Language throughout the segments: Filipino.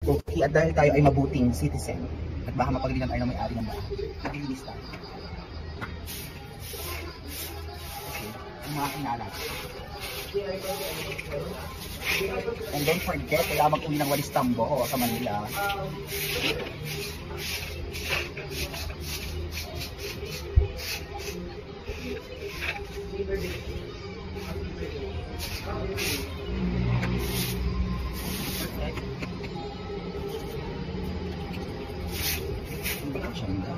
Okay, at dahil tayo ay mabuting citizen, at baka mapagalitan tayo ng may-ari ng bahay, naglilinis tayo. Okay, ang mga kinalat. And don't forget, kaya mag-uli ng walis tambo sa Manila.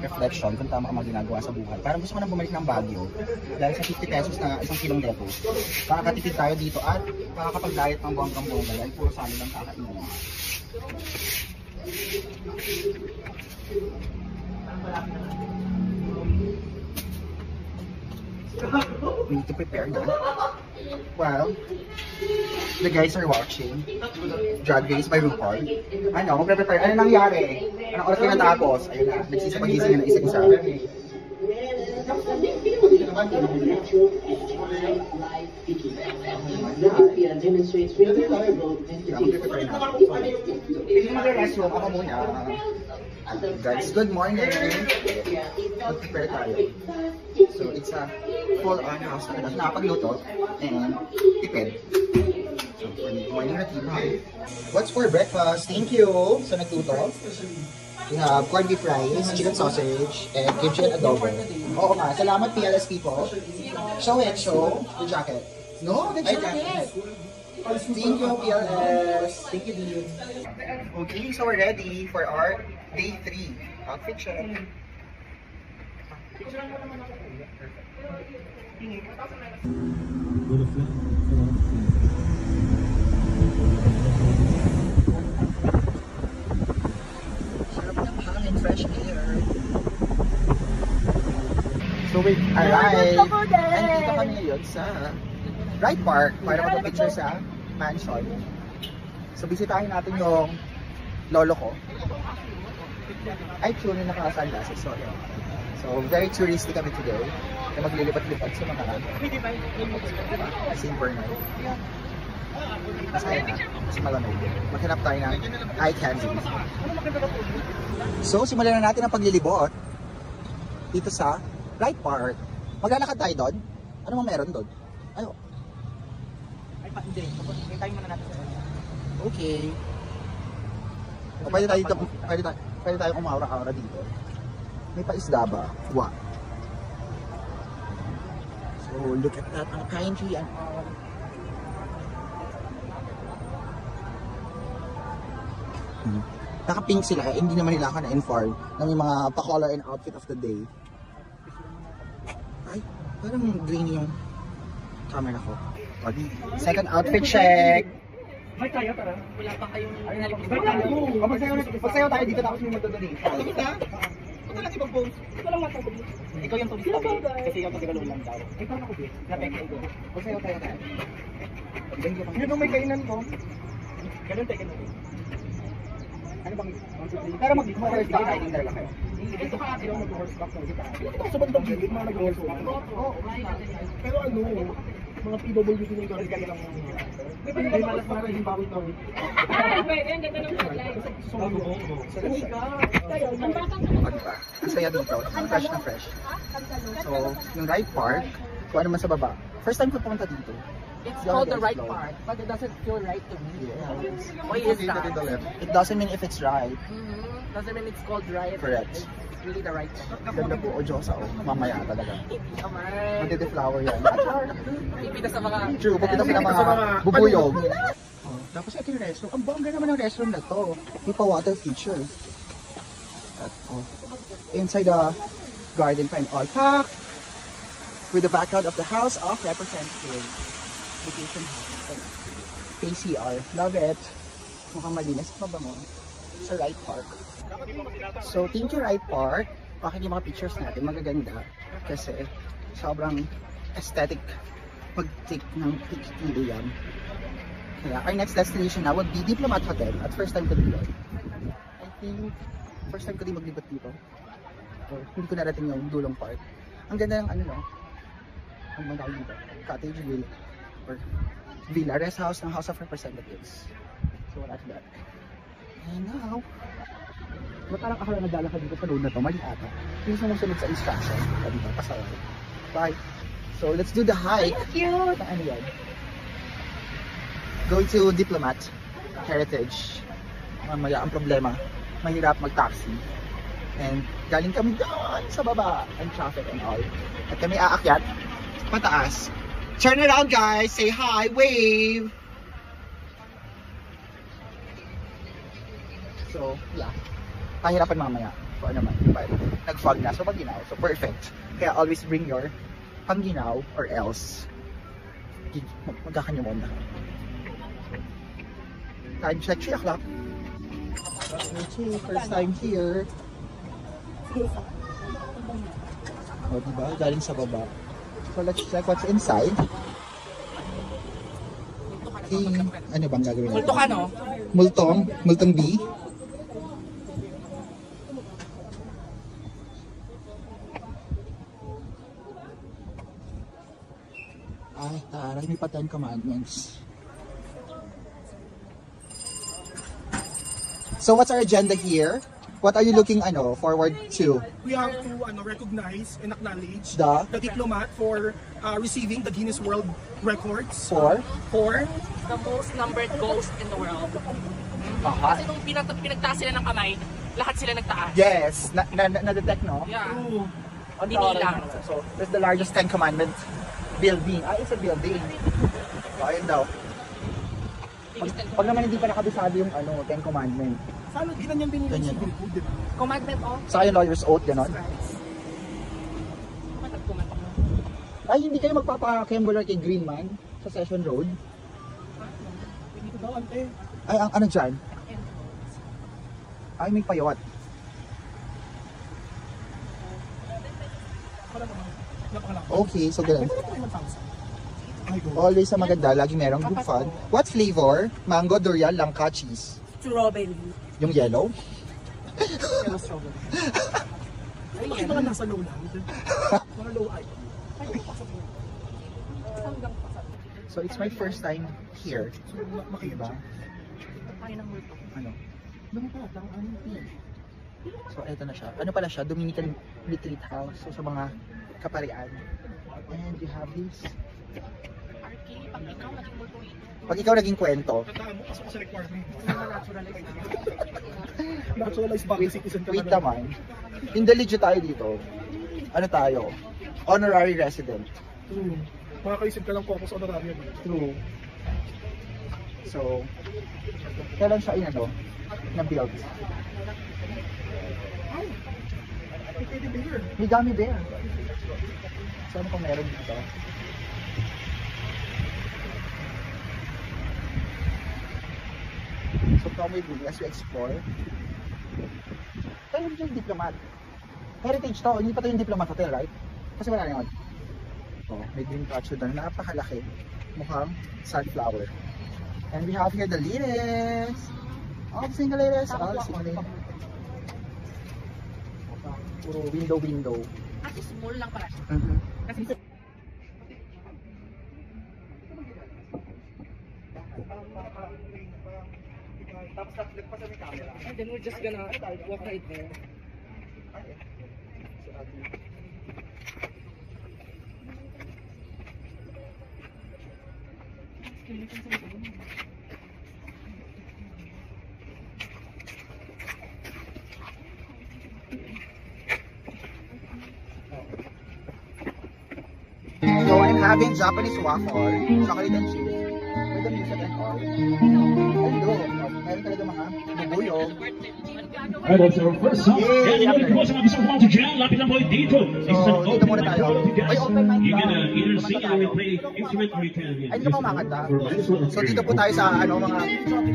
Reflection kung tama ka mga ginagawa sa buhay. Parang gusto ko nang bumalik ng Baguio dahil sa 50 pesos na isang kilong lettuce. Makakatipid tayo dito at makakapag-diet ng bonggang-bongga dahil puro sali lang kakainin. We need to prepare na. Well, the guys are watching Drag Race by RuPaul. Ano, magpe-prepare. Ano nangyari? Anong oras kayo natapos? Ayun na, nagsisipag-gising na isa-isa. Mag-restroom, ako muna. Guys, good morning! Mag-prepare tayo. So, it's a full-on house na nakapagluto and tipid. So, morning routine. What's for breakfast? Thank you! So, nagluto. We have corned beef rice, chicken sausage, and kimchi and adobo. Oo nga, salamat PLS people. Show it, show the jacket. No, the jacket! Thank you PLS. Thank you, Dean. Okay, so we're ready for our day 3 outfit check. Fresh air. So we arrived. Nandito kami ngayon sa Wright Park para magpa-picture sa mansion. So bisitahin natin yung lolo ko. Ay, true na naka-sunglasses. Sorry. So very touristy kami today. Na maglilipat-lipat sa mga St. Bernard. Mas malamig. Maghanap tayo ng eye candy. So, simulan na natin ang paglilibot dito sa Wright Park. Maglalakad tayo doon? Ano mo meron doon? Ano? Ay, hindi. Hintayin muna natin. Okay. O, pwede tayo umaura-aura dito. May paisda ba? Wow. So, look at that. Ang pine tree and all. Naka-pink sila, hindi naman nila ako na-inform na may mga pa-color and outfit of the day. Ay, parang green yung camera ko. Second outfit check! Ay, tayo, tara. Wala pa kayong nalipid. Magsayaw tayo dito tapos may magdodonate. Ito ka? Ito lang ibang post. Ito lang matagod. Ikaw yung turista ko. Kasi ikaw tagalog lang daw. Ikaw na ko, Bit. Napekay ko. Magsayaw tayo tayo. Yun nung may kainan ko. Ganun tayo ganun. Ano bang pero mag-horseback riding talaga kayo? Ito ka kasi mag-horseback talaga. Ito sa bandang gilid, mga nag-horseback. Oo, pero ano, mga PWD yung gawin ka lang. May malas na rin yung bawit na rin. Pwede, ang ganda ng headline. So, lagi ka. Ang saya dito. Fresh na fresh. So, yung Wright Park, kung ano man sa baba. First time ko pumunta dito. It's called the right part, but it doesn't feel right to me. Yeah. Why is that? It doesn't mean if it's right. Doesn't mean it's called right. Correct. It's really the right part. Ganda po o Diyosa o mamaya talaga. Hindi naman. Magde-deflower yan. Ipita sa mga... True, pagkita sa mga bubuyog. Oh, tapos ito yung restroom. Ang bongga naman ng restroom na to. May pa-water features. At, oh, inside the garden pa and all. Packed with the background of the House of Representatives. Vacation house. KCR. Love it. Mukhang malinis. Mabango. Sa Wright Park. So, thank you Wright Park. Bakit yung mga pictures natin magaganda. Kasi sobrang aesthetic pag-take ng picture yan. Kaya our next destination na would be Diplomat Hotel. At first time ko dito. I think first time ko din maglibot dito. So, hindi ko narating yung dulong part. Ang ganda ng ano no. Ang mga dito. Cottage Villa. Or Villa, rest house ng House of Representatives. So that's that. And now, ba't parang ako na naglalakad dito sa road na to? Mali ata. Hindi sumusunod sa instruction. Sabi ba? Pasaway. Bye. So, let's do the hike. Cute! Ano yan? Going to Diplomat Heritage. Mamaya ang problema, mahirap mag-taxi. And galing kami doon sa baba. Ang traffic and all. At kami aakyat pataas. Turn around guys! Say hi! Wave! So, yeah. Pahirapan mamaya. So, ano man. But, nag-fog na. So, pag-ginaw. So, perfect. Kaya always bring your pang-ginaw or else magkakanyo muna. Time check, 3 o'clock. Okay, first time here. O, diba? Galing sa baba. So, let's check what's inside. Ano bang gagawin natin? Multo ka, no? Multong B. Ay, taray, may pa 10 commandments. So what's our agenda here? What are you looking forward to? We have to recognize and acknowledge The diplomat for receiving the Guinness World Records for The most numbered ghost in the world. Kasi nung pinagtaas sila ng kamay, lahat sila nagtaas. yes, na-detect no? Yeah. Oh, Binilang. So that's the largest 10 commandment building. It's a building. So ayun daw. Pag naman hindi pa nakabisado yung 10 commandment. sana ginanyan din nila Ganyan. sa Billboard, di ba? Commandment of Sa yung lawyer's oath, gano'n? Ay, hindi kayo magpapakembular kay Greenman sa Session Road? Dito daw, ante. Ay, ang ano dyan? Ay, may payot. Wala naman. Napakalaki. Okay, so ganun. Ito naman 1,000. Ay, go. Always sa maganda, lagi merong group fun. What flavor? Mango, durian, langka, cheese. strawberry. Yung yellow? Yellow strawberry. Ay, bakit mga nasa low lang? Mga low ay. So it's my first time here. So, makikita. Diba? Tayo ng multo. Ano? So eto na siya. Ano pala siya? Dominican Retreat House. So sa mga kaparian. And you have this. RK, pag ikaw naging multo ito, Pag ikaw naging kwento, Tandaan mo, pasok ka sa requirement. naturalize na. Naturalized bago citizen ka wait na. naman. Indeligio tayo dito. Ano tayo? Honorary resident. True. Makakaisip ka ng Cocos Honorarium. True. So, kailan siya na-build? Ay! May pwede beer. May gummy bear. So, ano pang meron dito? So, come with me as we explore. Kailan siya yung Diplomat? Heritage to. Hindi pa to yung Diplomat Hotel, right? Kasi wala na yun. Oh, may green patch doon. Napakalaki. Mukhang sunflower. And we have here the ladies. Oh, the single ladies. Oh, the single ladies. Puro window. Kasi small lang pala siya. Kasi Tapos nag-flip pa sa may camera. and then we're just gonna walk right there. So I'm having Japanese waffle, chocolate and cheese, with the music and all. Hello, meron talaga mga bubuyog. Alright, that's our first song. Yay! And of course, episode 1 to Jan, lapit lang po dito. So, dito muna tayo. Ay, open mic You ba? can either Kumanta sing or tayo. play instrument or you can Ay, hindi ka pa makanta. or So dito po tayo sa mga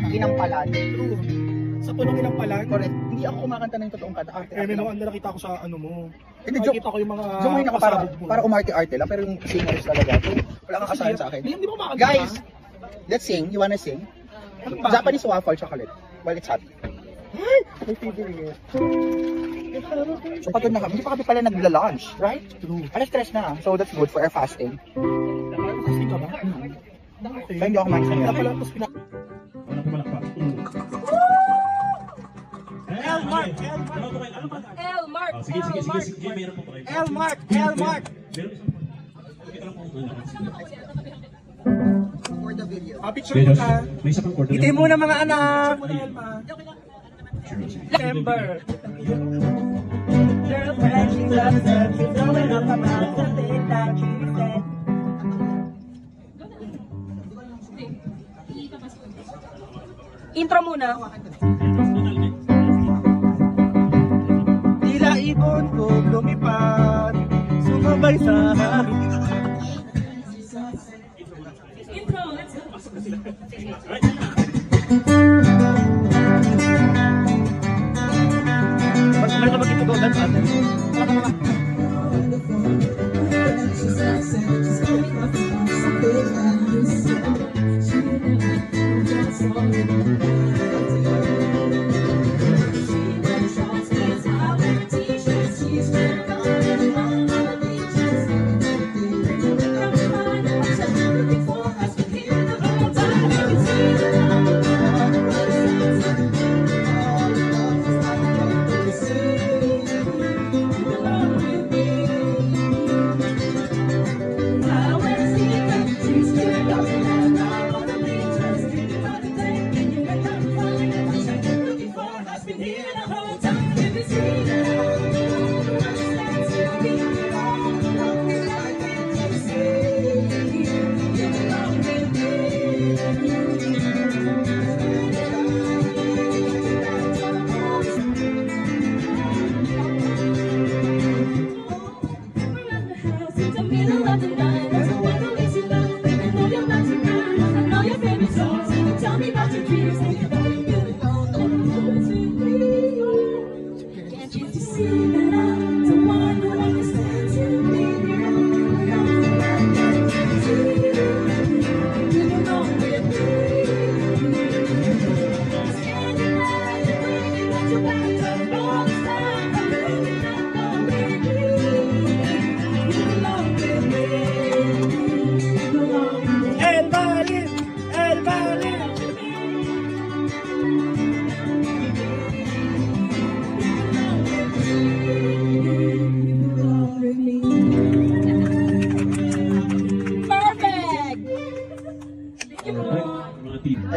ginampalan. True. Sa punong ilang palan. Correct. Hindi ako kumakanta ng totoong kanta. Arte. Eh, may mga nakita ko sa ano mo. Hindi, joke. Nakita ko yung mga Zoom mo ako para pasabog mo. umarte-arte lang, pero yung singers talaga. Wala kang asahan sa akin. Hindi mo makakanta. Guys, let's sing. You wanna sing? Japanese waffle chocolate while it's hot. My favorite. So pagod na kami, hindi pa kami pala nagla-lunch, right? True. Alas 3 na, so that's good for our fasting. Fasting ka ba? Kaya hindi ako kumain sa Kaya ngayon. pala, tapos Walang pumalakpak. Elmark. Elmark! Sige, meron po kayo. Elmark. Meron isang For the video. Picture mo ka. May isa pang quarter. Itin mo na mga anak. December! Girlfriend, she loves her. She's throwing up her mouth the thing that she said. Intro muna. Tila ibon ko lumipad. Sumabay sa Intro, let's go. Meron ka magkitugodan sa atin.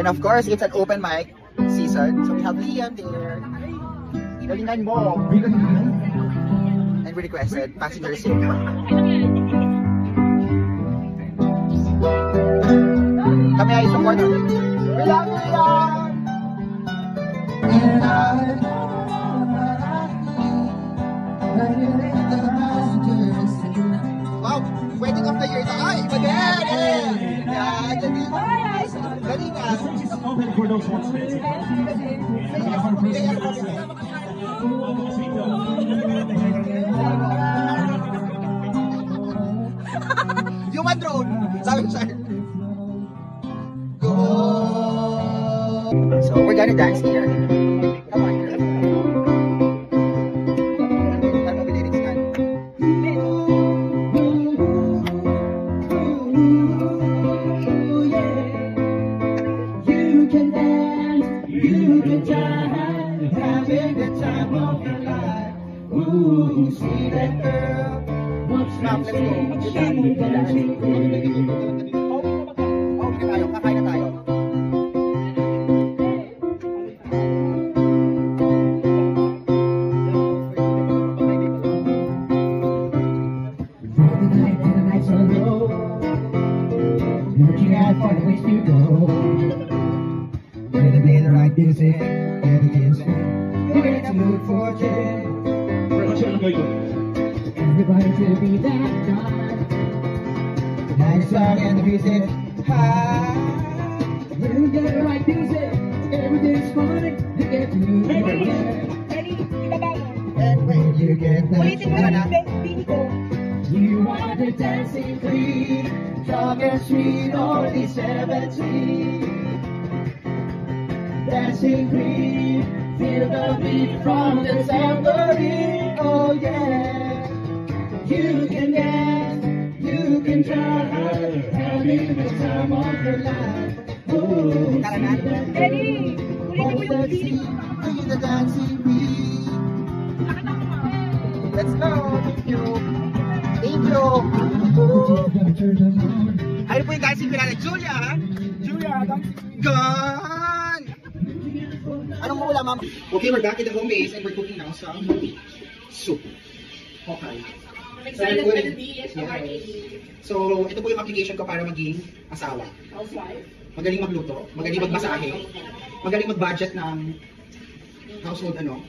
And of course, it's an open mic season. So we have Liam there. Galingan mo. And we requested passenger seat. Kami ay support. We love Liam! And wow, wedding of the year ito. Ay, iba din! Yeah, galing ah. This is open for those ones. Human drone! Sabi ko sa'yo. Go! So we're gonna dance here. Come on, girl. Ano ba lyrics yan? You can dance, you can jive, having the time of your life. Ooh, see that girl. Ma'am, let's go. Okay tayo, kakain na tayo. Looking out for the place to go. Where the beat like music, everything's free. Where to look for change. Everybody to be that guy. Nice song and the music high. When we get the right music, everything's fun. You get to move And when you get that you are the dancing queen, strong and sweet, only 17. Dancing queen, feel the beat from the tambourine. Oh yeah, you can dance, you can try, having the time of your life. Ooh, Ready? the dancing queen. Let's go! Thank you! Thank you! Ano po yung dancing pinala? Julia! Julia, Gone! Anong mula, ma'am? Okay, we're back in the home base and we're cooking now some soup. Okay. Excited So, ka na, D. Yes, So, ito po yung application ko para maging asawa. Housewife. Magaling magluto, magaling magmasahe, magaling mag-budget ng household ano.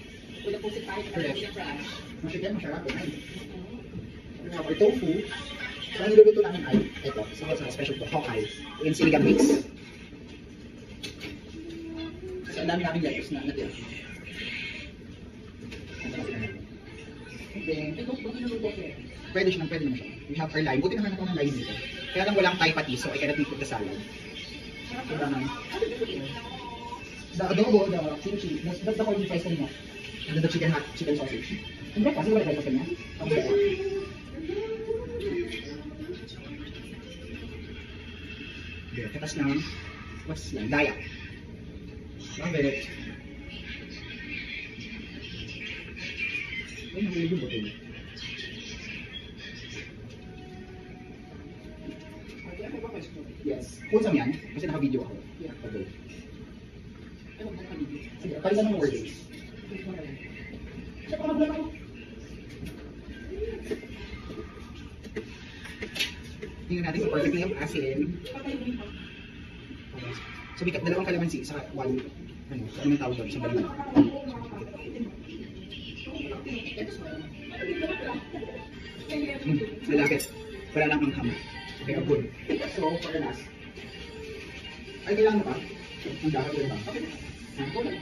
With a pusit tayo. Correct. Masarap, masarap. We have our tofu. So, ang niluluto namin ay, ito, sa special to, Hawkeye. Yung sinigang mix. Kasi ang dami namin lettuce na natira. Then, pwede naman siya. We have our lime. Buti naman ako ng lime dito. Kaya lang walang Thai patis, so I cannot put the salad. So, naman. The adobo, the kimchi, that's the corn fries mo. And then the chicken sausage. Hindi, kasi wala tayo sa kanya. Tapos ito. Okay, tapos na, what's yan? Dayak. Love it. Ay, nahulog yung botel. Yes. Kung yan, kasi naka-video ako. Yeah. Okay. Sige, palitan ng wordings. Tingnan natin kung perfect na yung asin. So, may dalawang kalamansi sa one, ano may tawag doon, sa baliman. Malapit. Wala lang ang hama. Okay, good. So, for the last. Ay, kailangan mo pa? Ang dapat yun ba? Okay.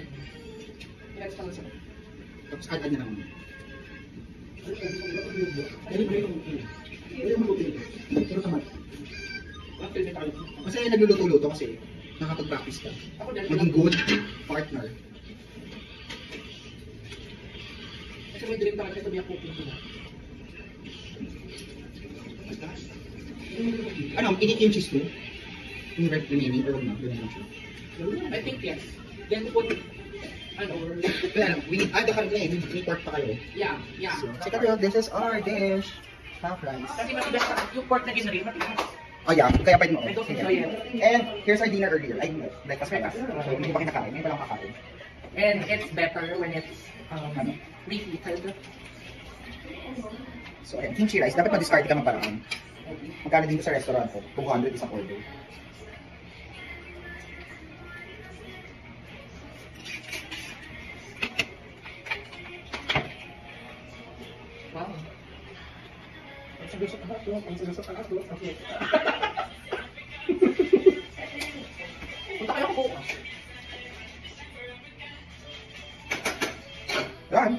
Tapos add na lang. Pero tamad. Kasi nagluluto-luto kasi nakapag-practice ka. Maging good partner. Kasi may dream talaga ito niya cooking ko na. Ano, init yung cheese ko? Yung remaining or na? I think yes. Then put, ano, Kaya lang, we need, the karne, we pork pa kayo. yeah. So, check out, this is our dish. Half rice. Kasi matigas na, yung pork na ginarin, matigas. Oh yeah, kaya pwede mo. I don't Sige. enjoy it. And here's our dinner earlier. Ay, breakfast pala. So, hindi pa kinakain. Hindi pa lang kakain. And it's better when it's reheated. So, ayan, kimchi rice. Dapat ma-discard ka ng paraan. Magkano dito sa restaurant ko? 200 isang order. Wow. Okay. Punta kayo ko. Yan.